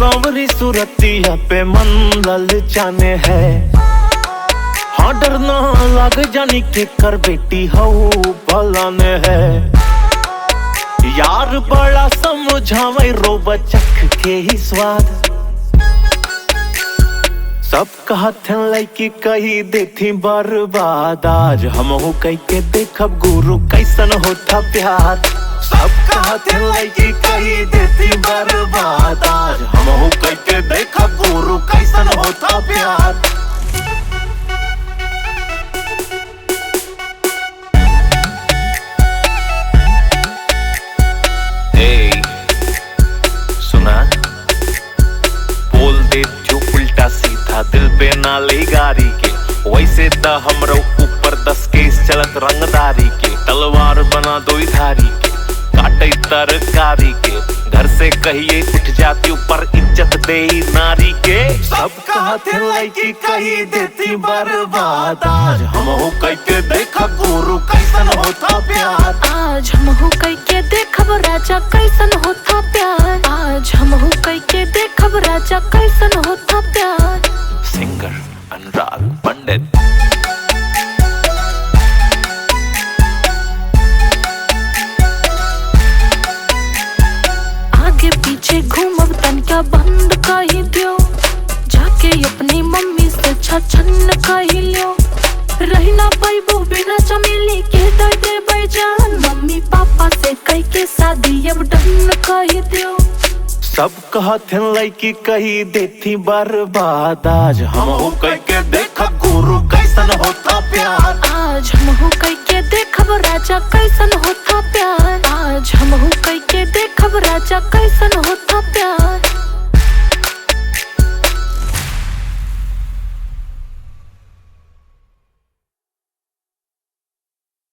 सांवरी सूरतिया पे मन ललचाने है। हाँ डरना लग जानी के कर बेटी हो भलाने है। यार बड़ा समझावे रोब चख के ही स्वाद। सब कहते लड़की कही देती बर्बाद, आज हम हो कह के देखब गुरु कैसन होता प्यार। सब कहते लड़की कही देती बर्बाद, आज हम हो कह के देखब गुरु कैसन होता प्यार। सुना बोल दे जो उल्टा सीधा दिल पे ना ले गारी के, वैसे द हमरो ऊपर 10 केस चलत रंगदारी के। तलवार बना दो धारी के, काटे तरकारी के, घर से कहिए उठ जाती ऊपर इज्जत दे नारी के। सब कहते लड़की कही देती बर्बाद, आज हम हो कह के देखा गुरु कैसन होता प्यार। आज हम हो कह के देखब राजा कैसन होता प्यार। आज हम हो कह के देखब राजा कैसन होता प्यार। सिंगर अनुराग पंडित। आगे पीछे घूमब तनका बंद कही दियो, जाके अपनी मम्मी से छछन कही लियो। रही ना पैबो बिना चमेली के दे देबै जान, मम्मी पापा से कह के शादी अब डन कही दियो। सब कहते लड़की कही देती बर्बाद, आज हम हो कह के देखा गुरु कैसन होता प्यार। आज हम हो कह के देखब राजा कैसन होता प्यार। आज हम हो कह के देखब राजा कैसन होता